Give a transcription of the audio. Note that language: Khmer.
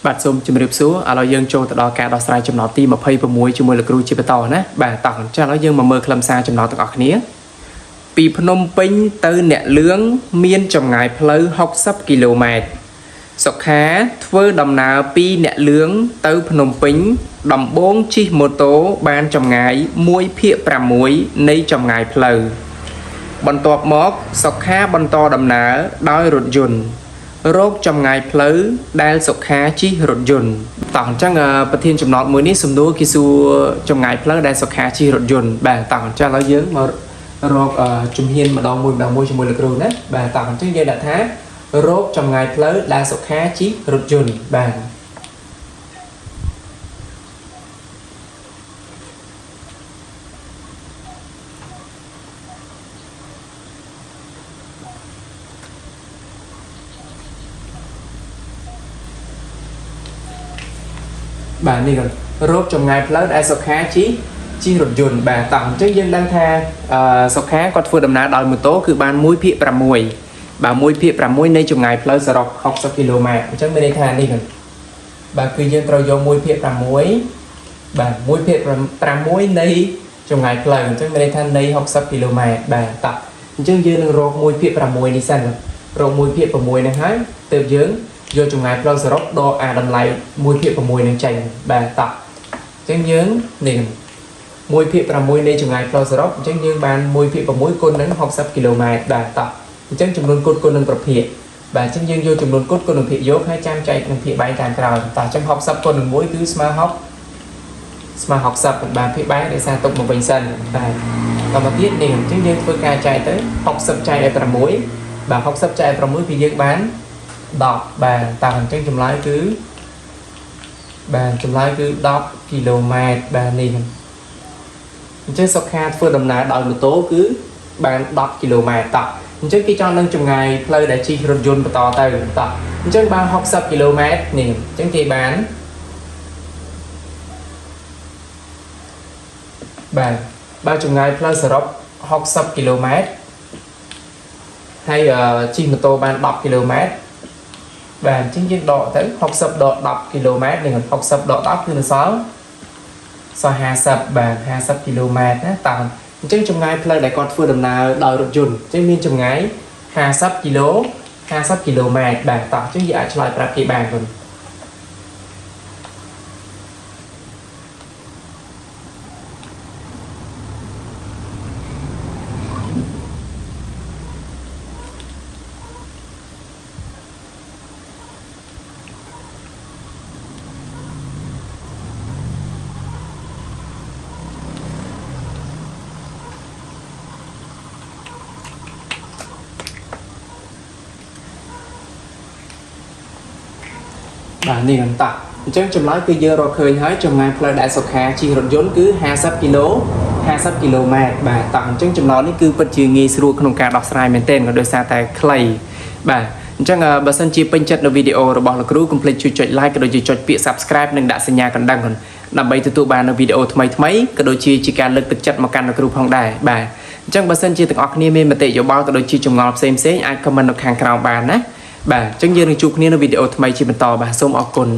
បាទសូមជម្រាបសួរឥឡូវយើងចូលទៅដល់ការដោះស្រាយចំណុចទី26ជាមួយលោកគ្រូជាបន្តណាបាទតោះអញ្ចឹងឥឡូវយើងមកមើលខ្លឹមសារចំណុចទាំងអស់គ្នាពីភ្នំពេញទៅអ្នកលឿងមានចម្ងាយផ្លូវ60គីឡូម៉ែត្រសុខាធ្វើដំណើរពីអ្នកលឿងទៅភ្នំពេញដំបូងជិះម៉ូតូបានចម្ងាយ 1/6 នៃចម្ងាយផ្លូវបន្ទាប់មកសុខាបន្តដំណើរដោយរថយន្តរោគចម្ងាយផ្លូវដែលសុខាជិះរថយន្តតោះអញ្ចឹងប្រធានចំណត់មួយនេះសំណួរគេសួរចម្ងាយផ្លូវដែលសុខាជិះរថយន្តបាទតោះអញ្ចឹងឥឡូវយើងមករកជំហានម្ដងមួយជាមួយលោកគ្រូណាបាទតោះអញ្ចឹងយើងដាក់ថារោគចម្ងាយផ្លូវដែលសុខាជិះរថយន្តបាទបាទនេះគាត់រោគចម្ងាយផ្លូវដែលសុខាជិះរថយន្តបាទតោះអញ្ចឹងយើងដឹងថាសុខាគាត់ធ្វើដំណើរដោយម៉ូតូគឺបាន 1/6 បាទ 1/6 នៃចម្ងាយផ្លូវសរុប60គីឡូម៉ែត្រអញ្ចឹងមានន័យថានេះគាត់បាទគឺយើងត្រូវយក 1/6 បាទ 1/6 នៃចម្ងាយផ្លូវអញ្ចឹងមានន័យថានៃ60គីឡូម៉ែត្របាទតោះអញ្ចឹងយើងនឹងរក 1/6 នេះសិនរក 1/6 ហ្នឹងហើយទើបយើងយកចម្ងាយផ្លូវសរុបដកតម្លៃ 1/6 នឹងចេញបាទតោះអញ្ចឹងយើងនេះ 1/6 នៃចម្ងាយផ្លូវសរុបអញ្ចឹងយើងបាន 1/6 គុណនឹង60គីឡូម៉ែត្របាទតោះអញ្ចឹងចំនួនគុណនឹងប្រភេទបាទអញ្ចឹងយើងយកចំនួនគុណនឹងភាគយកហើយចាំចែកនឹងភាគបែងតាមក្រោយតោះអញ្ចឹង60គុណនឹង1គឺស្មើ60បាទភាគបែងដោយសារទុកមកវិញសិនបាទតមកទៀតនេះអញ្ចឹងយើងធ្វើការចែកទៅ60ចែកឲ្យ6បាទ60ចែកឲ្យ6គឺយើងបាន10បាទតាមអញ្ចឹងចម្លើយគឺបាទចម្លើយគឺ10គីឡូម៉ែត្របាទនេះអញ្ចឹងសុខាធ្វើដំណើរដោយម៉ូតូគឺបាន10គីឡូម៉ែត្រតោះអញ្ចឹងគេចង់នឹងចម្ងាយផ្លូវដែលជិះរថយន្តបន្តទៅតោះអញ្ចឹងបាន60គីឡូម៉ែត្រនេះអញ្ចឹងគេបានបាទបើចម្ងាយផ្លូវសរុប60គីឡូម៉ែត្រហើយជិះម៉ូតូបាន10គីឡូម៉ែត្របាទអញ្ចឹងយើងដកទៅ60ដក10គីឡូម៉ែត្រនឹង60ដក10គឺនៅសល់50បាទ50គីឡូម៉ែត្រណាតើអញ្ចឹងចម្ងាយផ្លូវដែលគាត់ធ្វើដំណើរដោយរថយន្តអញ្ចឹងមានចម្ងាយ50គីឡូម៉ែត្របាទតោះអញ្ចឹងយើងអាចឆ្លើយប្រាប់គេបានគុណបាទនេះហ្នឹងតោះអញ្ចឹងចម្លើយគឺយើងរកឃើញហើយចម្ងាយផ្លូវដែលសុខាជិះរថយន្តគឺ50គីឡូម៉ែត្របាទតោះអញ្ចឹងចំណុចនេះគឺពិតជាងាយស្រួលក្នុងការដោះស្រាយមែនទែនក៏ដោយសារតែខ្លីបាទអញ្ចឹងបើសិនជាពេញចិត្តនៅវីដេអូរបស់លោកគ្រូកុំភ្លេចជួយចុច like ក៏ដូចជាចុចពាក្យ subscribe និងដាក់សញ្ញាកណ្ដឹងដើម្បីទទួលបាននៅវីដេអូថ្មីក៏ដូចជាការលើកទឹកចិត្តមកកាន់លោកគ្រូផងដែរបាទអញ្ចឹងបើសិនជាទាំងអស់គ្នាមានមតិយោបល់ក៏ដូចជាចម្ងល់ផ្សេងអាច comment នៅខាងក្រោមបានណាបាទអញ្ចឹងយើងនឹងជួបគ្នានៅវីដេអូថ្មីជាបន្តបាទសូមអរគុណ